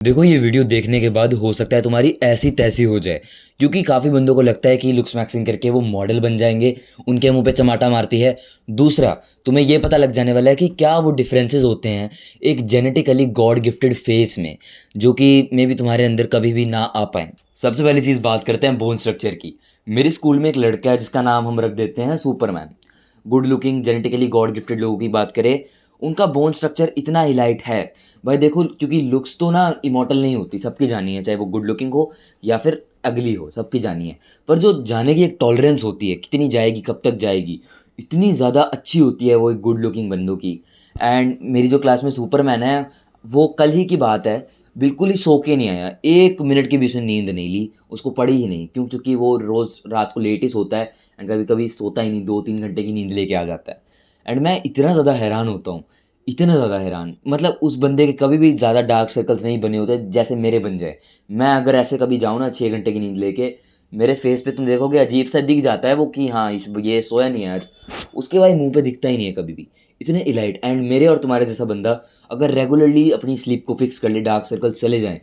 देखो ये वीडियो देखने के बाद हो सकता है तुम्हारी ऐसी तैसी हो जाए, क्योंकि काफ़ी बंदों को लगता है कि लुक्स मैक्सिंग करके वो मॉडल बन जाएंगे, उनके मुंह पे चमाटा मारती है। दूसरा, तुम्हें ये पता लग जाने वाला है कि क्या वो डिफरेंसेस होते हैं एक जेनेटिकली गॉड गिफ्टेड फेस में, जो कि मे बी तुम्हारे अंदर कभी भी ना आ पाए। सबसे पहली चीज़ बात करते हैं बोन स्ट्रक्चर की। मेरे स्कूल में एक लड़का है जिसका नाम हम रख देते हैं Superman. Good looking genetically God gifted लोगों की बात करें, उनका बोन स्ट्रक्चर इतना इलाइट है। भाई देखो, क्योंकि लुक्स तो ना इमॉर्टल नहीं होती, सबकी जानी है, चाहे वो गुड लुकिंग हो या फिर अगली हो, सबकी जानी है। पर जो जाने की एक टॉलरेंस होती है, कितनी जाएगी, कब तक जाएगी, इतनी ज़्यादा अच्छी होती है वो एक गुड लुकिंग बंदों की। एंड मेरी जो क्लास में सुपरमैन है, वो कल ही की बात है, बिल्कुल ही सो के नहीं आया, 1 मिनट की भी उसने नींद नहीं ली, उसको पड़ी ही नहीं। क्यों? क्योंकि वो रोज़ रात को लेट ही सोता है एंड कभी-कभी सोता ही नहीं, 2-3 घंटे की नींद लेके आ जाता है। एंड मैं इतना ज़्यादा हैरान होता हूँ, इतना ज़्यादा हैरान, मतलब उस बंदे के कभी भी ज़्यादा डार्क सर्कल्स नहीं बने होते जैसे मेरे बन जाए। मैं अगर ऐसे कभी जाऊँ ना 6 घंटे की नींद लेके, मेरे फेस पे तुम देखोगे अजीब सा दिख जाता है वो कि हाँ, इस ये सोया नहीं है आज। उसके भाई मुँह पे दिखता ही नहीं है कभी भी। इतने इलाइट। एंड मेरे और तुम्हारे जैसा बंदा अगर रेगुलरली अपनी स्लीप को फिक्स कर ले, डार्क सर्कल्स चले जाएँ,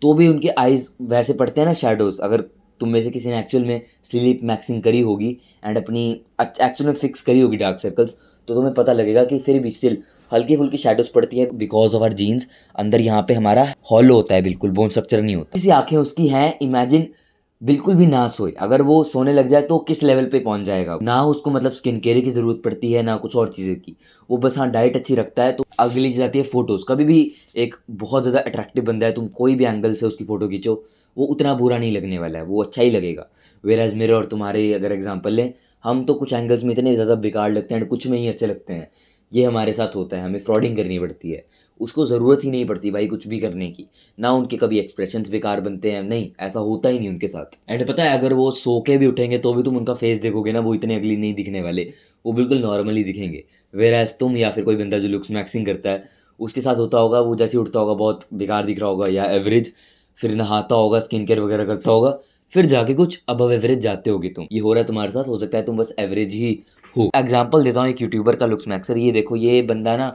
तो भी उनके आइज़ वैसे पड़ते हैं ना शैडोज़। अगर तुम में से किसी ने एक्चुअल में स्लीप मैक्सिंग करी होगी एंड अपनी एक्चुअल में फिक्स करी होगी डार्क सर्कल्स, तो तुम्हें पता लगेगा कि फिर भी स्टिल हल्की-फुल्की शैडोज़ पड़ती है बिकॉज़ ऑफ आवर जीन्स। अंदर यहाँ पे हमारा हॉलो होता है, बिल्कुल बोन स्ट्रक्चर नहीं होता। ऐसी आँखें उसकी हैं, इमेजिन बिल्कुल भी ना सोए। अगर वो सोने लग जाए तो किस लेवल पे पहुँच जाएगा। ना उसको मतलब स्किन केयर की ज़रूरत पड़ती है, ना कुछ और चीज़ें की। वो बस हाँ, डाइट अच्छी रखता है। तो अगली चीज़ आती है फ़ोटोज़। कभी भी एक बहुत ज़्यादा अट्रैक्टिव बंदा है, तुम कोई भी एंगल से उसकी फ़ोटो खींचो, वो उतना बुरा नहीं लगने वाला है, वो अच्छा ही लगेगा। व्हेयरएज़ मेरे और तुम्हारे अगर एग्ज़ाम्पल लें, हम तो कुछ एंगल्स में इतने ज़्यादा बेकार लगते हैं एंड कुछ में ही अच्छे लगते हैं। ये हमारे साथ होता है, हमें फ्रॉडिंग करनी पड़ती है। उसको ज़रूरत ही नहीं पड़ती भाई कुछ भी करने की। ना उनके कभी एक्सप्रेशंस बेकार बनते हैं, नहीं, ऐसा होता ही नहीं उनके साथ। एंड पता है, अगर वो सो के भी उठेंगे तो भी तुम उनका फेस देखोगे ना, वो इतने अगली नहीं दिखने वाले, वो बिल्कुल नॉर्मल ही दिखेंगे। व्हेयरएज़ तुम या फिर कोई बंदा जो लुक्स मैक्सिंग करता है, उसके साथ होता होगा, वो जैसे ही उठता होगा बहुत बेकार दिख रहा होगा या एवरेज, फिर नहाता होगा, स्किन केयर वगैरह करता होगा, फिर जाके कुछ अबव एवरेज जाते होगे तुम। ये हो रहा है तुम्हारे साथ, हो सकता है तुम बस एवरेज ही हो। एग्ज़ाम्पल देता हूँ एक यूट्यूबर का, लुक्स मैक्सर। ये देखो, ये बंदा ना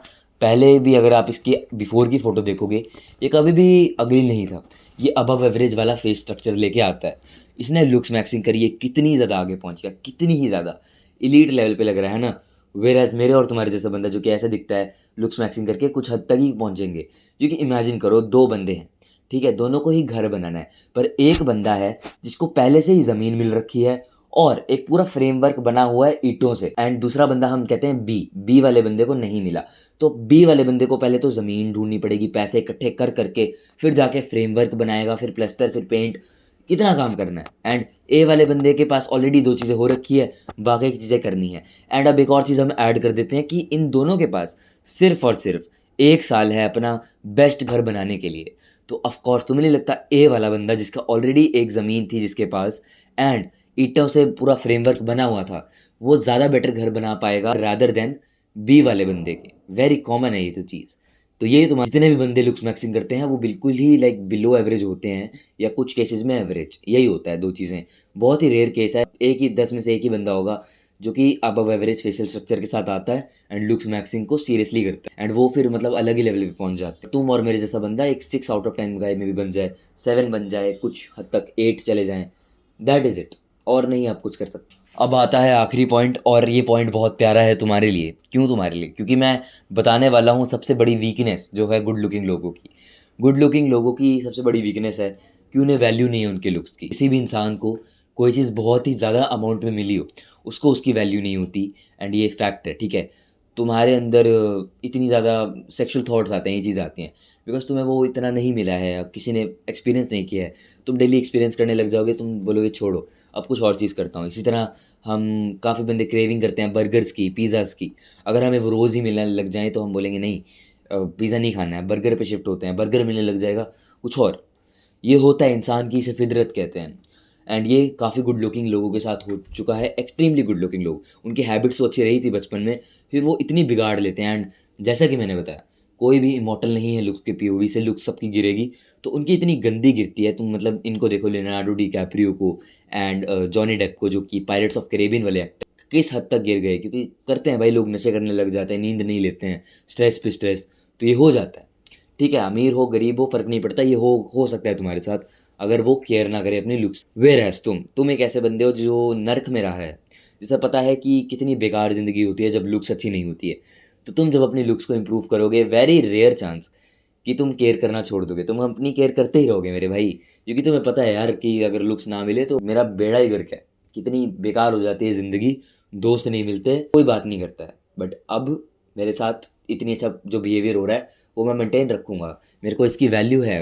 पहले भी अगर आप इसकी बिफ़ोर की फ़ोटो देखोगे, ये कभी भी अगली नहीं था। ये अबव एवरेज वाला फेस स्ट्रक्चर लेके आता है। इसने लुक्स मैक्सिंग करी है, कितनी ज़्यादा आगे पहुँच गया, कितनी ही ज़्यादा एलीट लेवल पे लग रहा है ना। व्हेयरएज़ मेरे और तुम्हारे जैसा बंदा जो कि ऐसा दिखता है, लुक्स मैक्सिंग करके कुछ हद तक ही पहुँचेंगे। क्योंकि इमेजिन करो, 2 बंदे हैं, ठीक है? दोनों को ही घर बनाना है, पर एक बंदा है जिसको पहले से ही ज़मीन मिल रखी है और एक पूरा फ्रेमवर्क बना हुआ है ईंटों से, एंड दूसरा बंदा हम कहते हैं बी वाले बंदे को नहीं मिला। तो बी वाले बंदे को पहले तो ज़मीन ढूँढनी पड़ेगी, पैसे इकट्ठे कर के, फिर जाके फ्रेमवर्क बनाएगा, फिर प्लास्टर, फिर पेंट, कितना काम करना है। एंड ए वाले बंदे के पास ऑलरेडी 2 चीज़ें हो रखी है, बाकी की चीज़ें करनी है। एंड अब एक और चीज़ हम ऐड कर देते हैं कि इन दोनों के पास सिर्फ़ और सिर्फ़ 1 साल है अपना बेस्ट घर बनाने के लिए। तो ऑफ़ कोर्स तुम्हें नहीं लगता ए वाला बंदा जिसका ऑलरेडी एक ज़मीन थी जिसके पास एंड ईंटों से पूरा फ्रेमवर्क बना हुआ था, वो ज़्यादा बेटर घर बना पाएगा रादर देन बी वाले बंदे के। वेरी कॉमन है ये तो चीज़। तो ये तुम्हारे जितने भी बंदे लुक्स मैक्सिंग करते हैं, वो बिल्कुल ही लाइक बिलो एवरेज होते हैं या कुछ केसेज़ में एवरेज। यही होता है 2 चीज़ें। बहुत ही रेयर केस है, 1 ही 10 में से 1 ही बंदा होगा जो कि अबव एवरेज फेशियल स्ट्रक्चर के साथ आता है एंड लुक्स मैक्सिंग को सीरियसली करता है एंड वो फिर मतलब अलग ही लेवल पे पहुँच जाते हैं। तुम और मेरे जैसा बंदा एक 6 आउट ऑफ 10 गाय में भी बन जाए, 7 बन जाए, कुछ हद तक 8 चले जाएँ, दैट इज़ इट। और नहीं आप कुछ कर सकते। अब आता है आखिरी पॉइंट, और ये पॉइंट बहुत प्यारा है तुम्हारे लिए। क्यों तुम्हारे लिए? क्योंकि मैं बताने वाला हूँ सबसे बड़ी वीकनेस जो है गुड लुकिंग लोगों की। गुड लुकिंग लोगों की सबसे बड़ी वीकनेस है कि उन्हें वैल्यू नहीं है उनके लुक्स की। किसी भी इंसान को कोई चीज़ बहुत ही ज़्यादा अमाउंट में मिली हो, उसको उसकी वैल्यू नहीं होती एंड ये फैक्ट है, ठीक है? तुम्हारे अंदर इतनी ज़्यादा सेक्सुअल थॉट्स आते हैं, ये चीज़ें आती हैं, बिकॉज़ तुम्हें वो इतना नहीं मिला है या किसी ने एक्सपीरियंस नहीं किया है। तुम डेली एक्सपीरियंस करने लग जाओगे, तुम बोलोगे छोड़ो, अब कुछ और चीज़ करता हूँ। इसी तरह हम काफ़ी बंदे क्रेविंग करते हैं बर्गर्स की, पिज़्ज़ाज़ की। अगर हमें वो रोज़ ही मिलने लग जाएँ तो हम बोलेंगे नहीं, पिज़्ज़ा नहीं खाना है, बर्गर पे शिफ्ट होते हैं। बर्गर मिलने लग जाएगा, कुछ और। ये होता है इंसान की, इसे फ़ितरत कहते हैं। एंड ये काफ़ी गुड लुकिंग लोगों के साथ हो चुका है, एक्सट्रीमली गुड लुकिंग लोग। उनकी हैबिट्स तो अच्छी रही थी बचपन में, फिर वो इतनी बिगाड़ लेते हैं। एंड जैसा कि मैंने बताया, कोई भी इमॉर्टल नहीं है लुक्स के पीओवी से, लुक्स सबकी गिरेगी, तो उनकी इतनी गंदी गिरती है। तुम मतलब इनको देखो, लियोनार्डो डिकैप्रियो को एंड जॉनी डेप को, जो कि पायरेट्स ऑफ कैरेबियन वाले एक्टर, किस हद तक गिर गए, क्योंकि करते हैं भाई लोग, नशे करने लग जाते हैं, नींद नहीं लेते हैं, स्ट्रेस पे स्ट्रेस, तो ये हो जाता है। ठीक है, अमीर हो गरीब हो फ़र्क नहीं पड़ता, ये हो सकता है तुम्हारे साथ अगर वो केयर ना करे अपनी लुक्स। वेयरएज़ तुम एक ऐसे बंदे हो जो नर्क में रहा है, जिसे पता है कि कितनी बेकार ज़िंदगी होती है जब लुक्स अच्छी नहीं होती है। तो तुम जब अपनी लुक्स को इम्प्रूव करोगे, वेरी रेयर चांस कि तुम केयर करना छोड़ दोगे, तुम अपनी केयर करते ही रहोगे मेरे भाई। क्योंकि तुम्हें पता है यार कि अगर लुक्स ना मिले तो मेरा बेड़ा ही गर्क है, कितनी बेकार हो जाती है ज़िंदगी, दोस्त नहीं मिलते, कोई बात नहीं करता है। बट अब मेरे साथ इतनी अच्छा जो बिहेवियर हो रहा है वो मैं मेंटेन रखूँगा, मेरे को इसकी वैल्यू है अब।